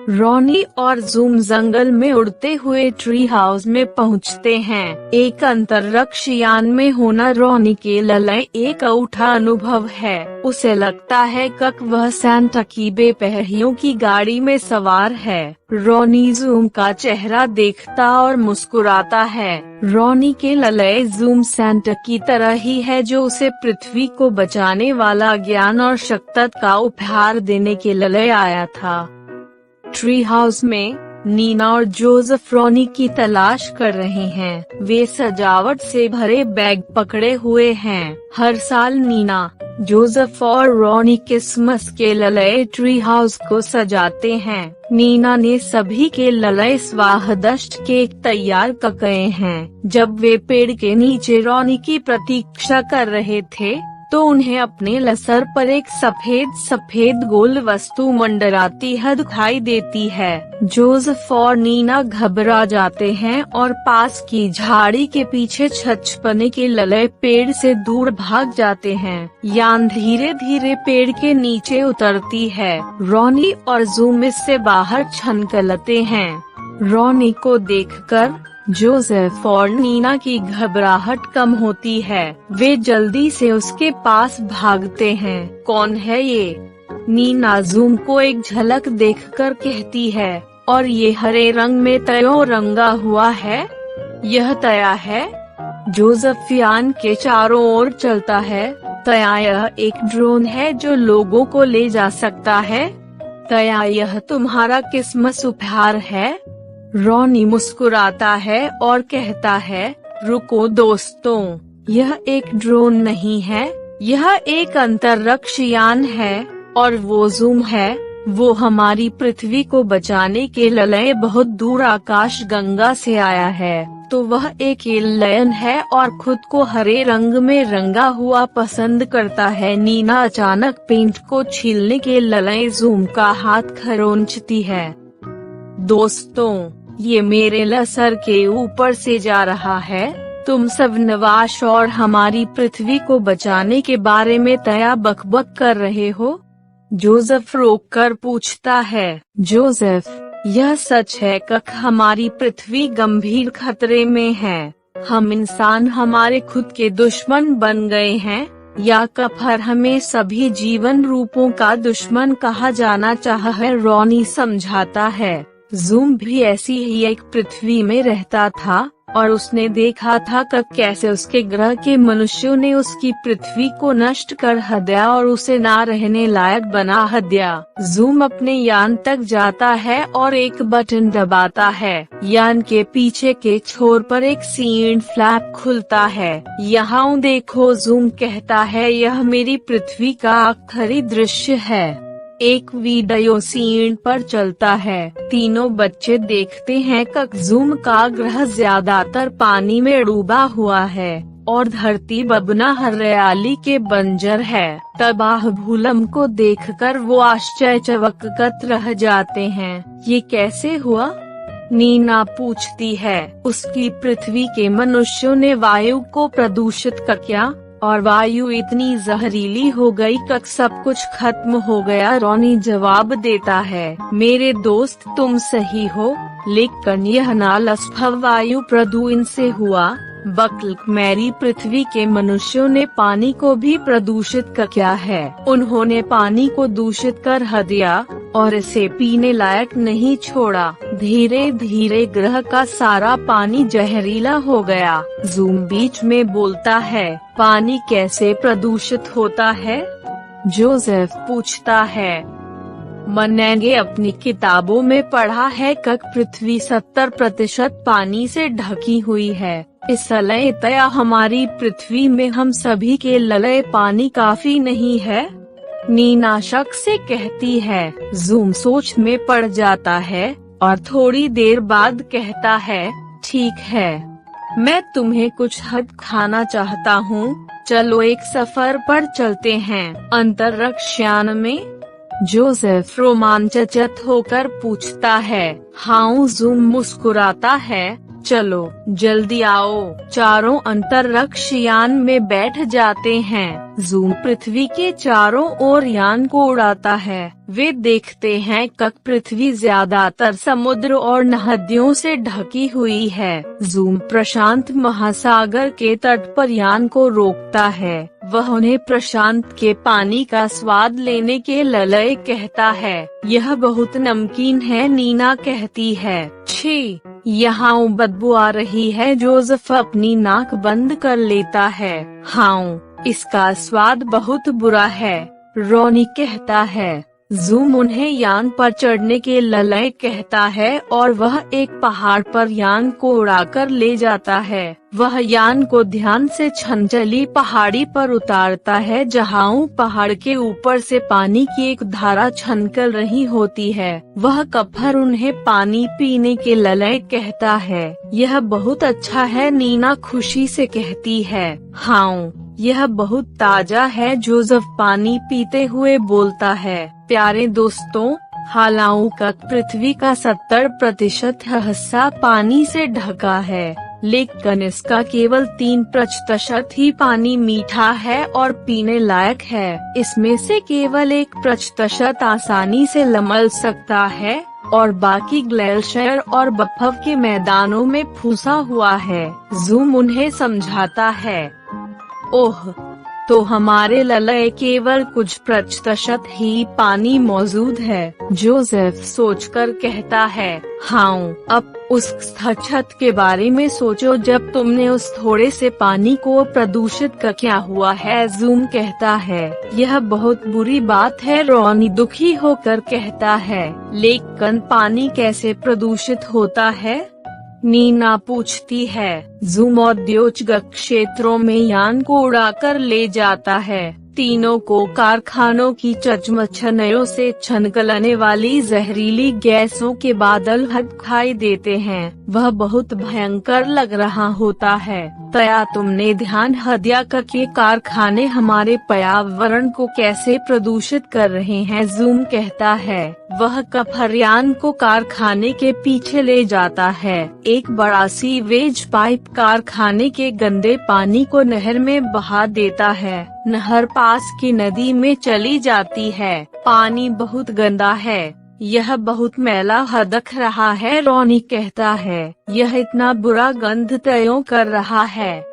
Ronnie और zoom जंगल में उड़ते हुए ट्री हाउस में पहुंचते हैं। एक अंतरिक्ष यान में होना रॉनी के लिए एक अनूठा अनुभव है। उसे लगता है कि वह सांता की बेपहियों की गाड़ी में सवार है। रॉनी जूम का चेहरा देखता और मुस्कुराता है। रॉनी के लिए जूम सांता की तरह ही है, जो उसे पृथ्वी को बचाने वाला ज्ञान और शक्ति का उपहार देने के लिए आया था। ट्री हाउस में नीना और जोसेफ रॉनी की तलाश कर रहे हैं। वे सजावट से भरे बैग पकड़े हुए हैं। हर साल नीना, जोसेफ और रॉनी क्रिसमस के लिए ट्री हाउस को सजाते हैं। नीना ने सभी के लिए स्वादिष्ट केक तैयार कर गए हैं। जब वे पेड़ के नीचे रॉनी की प्रतीक्षा कर रहे थे तो उन्हें अपने सर पर एक सफेद गोल वस्तु मंडराती है दिखाई देती है। जोसेफ और नीना घबरा जाते हैं और पास की झाड़ी के पीछे छछपने के लिए पेड़ से दूर भाग जाते हैं। यान धीरे धीरे पेड़ के नीचे उतरती है। रॉनी और जूम इससे बाहर छनकलते हैं। रॉनी को देखकर जोसेफ और नीना की घबराहट कम होती है। वे जल्दी से उसके पास भागते हैं। कौन है ये? नीना जूम को एक झलक देखकर कहती है, और ये हरे रंग में त्यों रंगा हुआ है। यह तया है। जोसेफ यान के चारों ओर चलता है। तया, यह एक ड्रोन है जो लोगों को ले जा सकता है। तया, यह तुम्हारा क्रिसमस उपहार है। रॉनी मुस्कुराता है और कहता है, रुको दोस्तों, यह एक ड्रोन नहीं है, यह एक अंतरिक्ष यान है। और वो जूम है, वो हमारी पृथ्वी को बचाने के लिए बहुत दूर आकाश गंगा से आया है। तो वह एक एलियन है और खुद को हरे रंग में रंगा हुआ पसंद करता है। नीना अचानक पेंट को छीलने के लिए जूम का हाथ खरोंचती है। दोस्तों, ये मेरे सर के ऊपर से जा रहा है। तुम सब नवाश और हमारी पृथ्वी को बचाने के बारे में तया बकबक कर रहे हो? जोसेफ रोककर पूछता है। जोसेफ, यह सच है कि हमारी पृथ्वी गंभीर खतरे में है। हम इंसान हमारे खुद के दुश्मन बन गए हैं, या फिर हमें सभी जीवन रूपों का दुश्मन कहा जाना चाहिए। रॉनी समझाता है, जूम भी ऐसी ही एक पृथ्वी में रहता था और उसने देखा था कि कैसे उसके ग्रह के मनुष्यों ने उसकी पृथ्वी को नष्ट कर दिया और उसे ना रहने लायक बना दिया। जूम अपने यान तक जाता है और एक बटन दबाता है। यान के पीछे के छोर पर एक सीड फ्लैप खुलता है। यहाँ देखो, जूम कहता है, यह मेरी पृथ्वी का आखिरी दृश्य है। एक वीडियो सीन पर चलता है। तीनों बच्चे देखते हैं कि जूम का ग्रह ज्यादातर पानी में डूबा हुआ है और धरती बबना हरियाली के बंजर है। तबाह भूलम को देखकर वो आश्चर्यचकित रह जाते हैं। ये कैसे हुआ? नीना पूछती है। उसकी पृथ्वी के मनुष्यों ने वायु को प्रदूषित किया और वायु इतनी जहरीली हो गई कि सब कुछ खत्म हो गया। रॉनी जवाब देता है, मेरे दोस्त, तुम सही हो, लेकिन यह नालसफल वायु प्रदूषण से हुआ। बल्कि मेरी पृथ्वी के मनुष्यों ने पानी को भी प्रदूषित किया है। उन्होंने पानी को दूषित कर दिया और इसे पीने लायक नहीं छोड़ा। धीरे धीरे ग्रह का सारा पानी जहरीला हो गया। जूम बीच में बोलता है, पानी कैसे प्रदूषित होता है? जोसेफ पूछता है। मैंने अपनी किताबों में पढ़ा है कि पृथ्वी 70% पानी से ढकी हुई है। इसलिए तया हमारी पृथ्वी में हम सभी के लिए पानी काफी नहीं है। नीना शक से कहती है। जूम सोच में पड़ जाता है और थोड़ी देर बाद कहता है, ठीक है, मैं तुम्हें कुछ हद खाना चाहता हूँ। चलो एक सफर पर चलते हैं। अंतरिक्ष यान में? जोसेफ रोमांचित होकर पूछता है। हाँ, जूम मुस्कुराता है। चलो जल्दी आओ। चारों अंतरिक्ष यान में बैठ जाते हैं। जूम पृथ्वी के चारों ओर यान को उड़ाता है। वे देखते हैं कि पृथ्वी ज्यादातर समुद्र और नदियों से ढकी हुई है। जूम प्रशांत महासागर के तट पर यान को रोकता है। वह उन्हें प्रशांत के पानी का स्वाद लेने के लिए कहता है। यह बहुत नमकीन है, नीना कहती है। छी, यहाँ बदबू आ रही है। जोसेफ अपनी नाक बंद कर लेता है। हाँ, इसका स्वाद बहुत बुरा है, रॉनी कहता है। जूम उन्हें यान पर चढ़ने के लिए कहता है और वह एक पहाड़ पर यान को उड़ाकर ले जाता है। वह यान को ध्यान से छनचली पहाड़ी पर उतारता है, जहाँ पहाड़ के ऊपर से पानी की एक धारा छनकल रही होती है। वह कफर उन्हें पानी पीने के लिए कहता है। यह बहुत अच्छा है, नीना खुशी से कहती है। हाँ, यह बहुत ताजा है, जोसेफ पानी पीते हुए बोलता है। प्यारे दोस्तों, हालांकि पृथ्वी का 70% हिस्सा पानी से ढका है, लेकिन इसका केवल 3% ही पानी मीठा है और पीने लायक है। इसमें से केवल 1% आसानी से लमल सकता है और बाकी ग्लेशियर और बर्फ के मैदानों में फंसा हुआ है। जूम उन्हें समझाता है। ओह, तो हमारे लिए केवल कुछ प्रतिशत ही पानी मौजूद है, जोसेफ सोचकर कहता है। हाँ, अब उस छत के बारे में सोचो जब तुमने उस थोड़े से पानी को प्रदूषित कर क्या हुआ है, जूम कहता है। यह बहुत बुरी बात है, रॉनी दुखी होकर कहता है। लेकिन पानी कैसे प्रदूषित होता है, नीना पूछती है। जूम औद्योगिक क्षेत्रों में यान को उड़ाकर ले जाता है। तीनों को कारखानों की चचमचनों से छनकलने वाली जहरीली गैसों के बादल दिखाई देते हैं। वह बहुत भयंकर लग रहा होता है। क्या तुमने ध्यान दिया कि कारखाने हमारे पर्यावरण को कैसे प्रदूषित कर रहे हैं, जूम कहता है। वह कफरयान को कारखाने के पीछे ले जाता है। एक बड़ा सीवेज पाइप कारखाने के गंदे पानी को नहर में बहा देता है। नहर पास की नदी में चली जाती है। पानी बहुत गंदा है, यह बहुत मैला दिख रहा है, रॉनी कहता है। यह इतना बुरा गंध तय कर रहा है,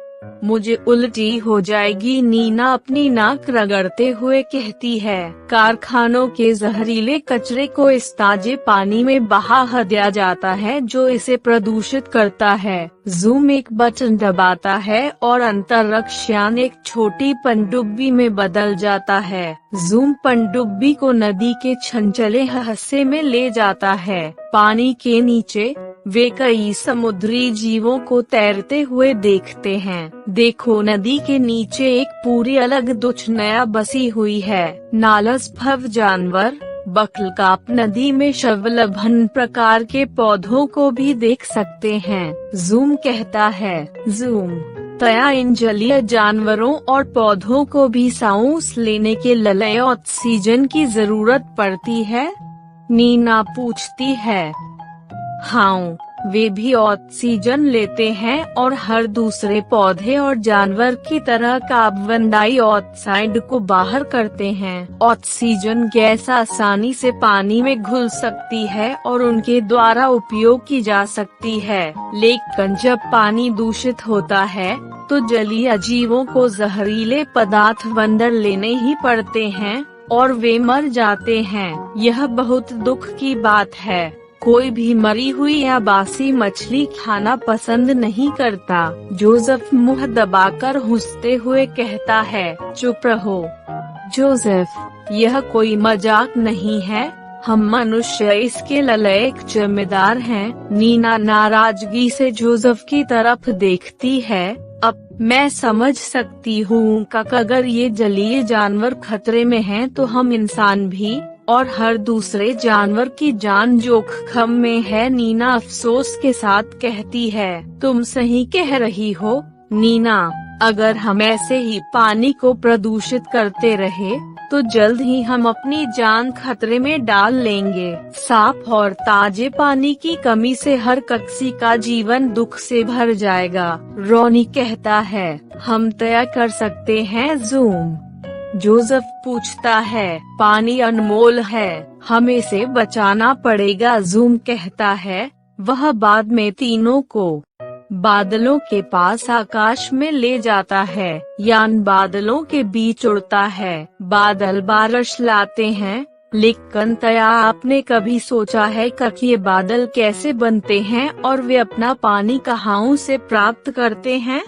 मुझे उल्टी हो जाएगी, नीना अपनी नाक रगड़ते हुए कहती है। कारखानों के जहरीले कचरे को इस ताजे पानी में बहा दिया जाता है जो इसे प्रदूषित करता है। जूम एक बटन दबाता है और अंतरिक्ष यान एक छोटी पनडुब्बी में बदल जाता है। जूम पनडुब्बी को नदी के छनचले हिस्से में ले जाता है। पानी के नीचे वे कई समुद्री जीवों को तैरते हुए देखते हैं। देखो, नदी के नीचे एक पूरी अलग दुनिया बसी हुई है। नालसफव जानवर, बकलकाप, नदी में शवलभन प्रकार के पौधों को भी देख सकते हैं, जूम कहता है। जूम तया इन जलीय जानवरों और पौधों को भी सांस लेने के लिए ऑक्सीजन की जरूरत पड़ती है, नीना पूछती है। हाँ, वे भी ऑक्सीजन लेते हैं और हर दूसरे पौधे और जानवर की तरह कार्बन डाइऑक्साइड को बाहर करते हैं। ऑक्सीजन गैस आसानी से पानी में घुल सकती है और उनके द्वारा उपयोग की जा सकती है, लेकिन जब पानी दूषित होता है तो जलीय जीवों को जहरीले पदार्थ अंदर लेने ही पड़ते हैं और वे मर जाते हैं। यह बहुत दुख की बात है। कोई भी मरी हुई या बासी मछली खाना पसंद नहीं करता। जोसेफ मुंह दबाकर हंसते हुए कहता है। चुप रहो जोसेफ, यह कोई मजाक नहीं है, हम मनुष्य इसके लिए जिम्मेदार हैं। नीना नाराजगी से जोसेफ की तरफ देखती है। अब मैं समझ सकती हूँ कि अगर ये जलीय जानवर खतरे में हैं तो हम इंसान भी और हर दूसरे जानवर की जान जोखिम में है, नीना अफसोस के साथ कहती है। तुम सही कह रही हो नीना, अगर हम ऐसे ही पानी को प्रदूषित करते रहे तो जल्द ही हम अपनी जान खतरे में डाल लेंगे। साफ और ताजे पानी की कमी से हर कक्षी का जीवन दुख से भर जाएगा। रॉनी कहता है, हम तय कर सकते हैं ज़ूम। जोसेफ पूछता है, पानी अनमोल है, हमें इसे बचाना पड़ेगा। ज़ूम कहता है, वह बाद में तीनों को बादलों के पास आकाश में ले जाता है। यान बादलों के बीच उड़ता है, बादल बारिश लाते हैं। लेकिन क्या आपने कभी सोचा है कि ये बादल कैसे बनते हैं और वे अपना पानी कहाँ से प्राप्त करते हैं?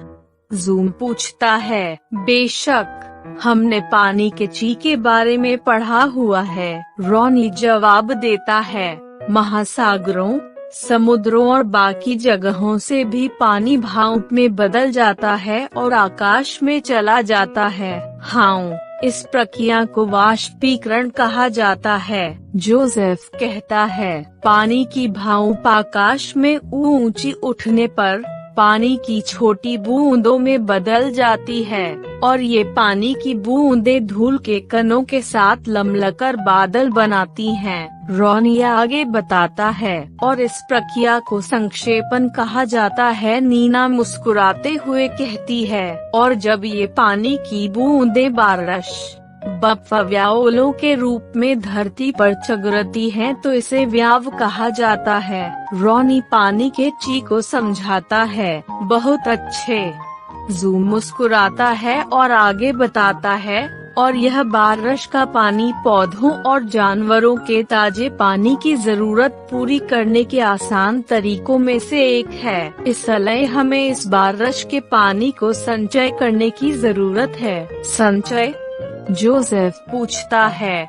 ज़ूम पूछता है, बेशक, हमने पानी के ची के बारे में पढ़ा हुआ है। रॉनी जवाब देता है, महासागरों, समुद्रों और बाकी जगहों से भी पानी भाप में बदल जाता है और आकाश में चला जाता है। हाँ, इस प्रक्रिया को वाष्पीकरण कहा जाता है। जोसेफ कहता है, पानी की भाप आकाश में ऊंची उठने पर पानी की छोटी बूंदों में बदल जाती है और ये पानी की बूंदें धूल के कणों के साथ लमलकर बादल बनाती हैं। रॉनी आगे बताता है, और इस प्रक्रिया को संक्षेपण कहा जाता है। नीना मुस्कुराते हुए कहती है, और जब ये पानी की बूंदें बारिश बर्फव्याओलों के रूप में धरती पर चगरती हैं तो इसे व्याव कहा जाता है। रॉनी पानी के ची को समझाता है, बहुत अच्छे। ज़ूम मुस्कुराता है और आगे बताता है, और यह बारिश का पानी पौधों और जानवरों के ताजे पानी की जरूरत पूरी करने के आसान तरीकों में से एक है। इसलिए हमें इस बारिश के पानी को संचय करने की जरूरत है। संचय? जोसेफ पूछता है,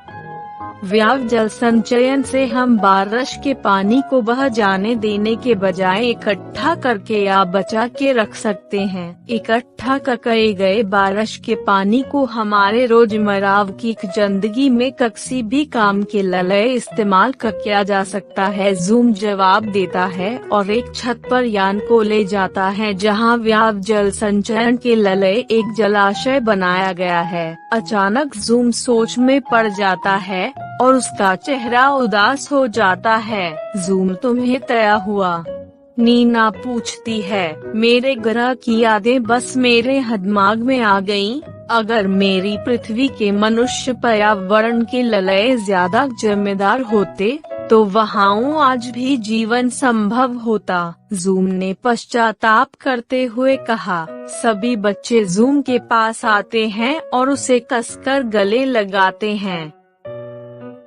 व्याव जल संचयन से हम बारिश के पानी को बह जाने देने के बजाय इकट्ठा करके या बचा के रख सकते हैं। इकट्ठा किए गए बारिश के पानी को हमारे रोजमर्रा की जिंदगी में किसी भी काम के लिए इस्तेमाल किया जा सकता है। ज़ूम जवाब देता है और एक छत पर यान को ले जाता है जहां व्याव जल संचयन के लिए एक जलाशय बनाया गया है। अचानक ज़ूम सोच में पड़ जाता है और उसका चेहरा उदास हो जाता है। ज़ूम, तुम्हें तय हुआ? नीना पूछती है, मेरे ग्रह की यादें बस मेरे दिमाग में आ गईं। अगर मेरी पृथ्वी के मनुष्य पर्यावरण के लिए ज्यादा जिम्मेदार होते तो वहाँ आज भी जीवन संभव होता। ज़ूम ने पश्चाताप करते हुए कहा। सभी बच्चे ज़ूम के पास आते हैं और उसे कसकर गले लगाते हैं।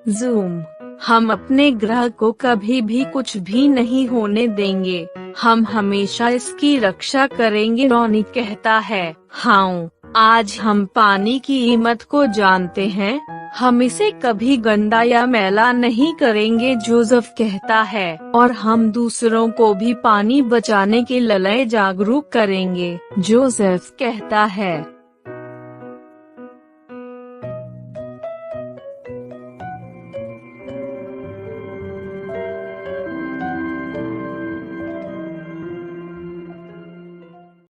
ज़ूम, हम अपने ग्रह को कभी भी कुछ भी नहीं होने देंगे। हम हमेशा इसकी रक्षा करेंगे। रॉनी कहता है, हाँ, आज हम पानी की कीमत को जानते हैं। हम इसे कभी गंदा या मैला नहीं करेंगे। जोसेफ कहता है, और हम दूसरों को भी पानी बचाने के लिए जागरूक करेंगे। जोसेफ कहता है,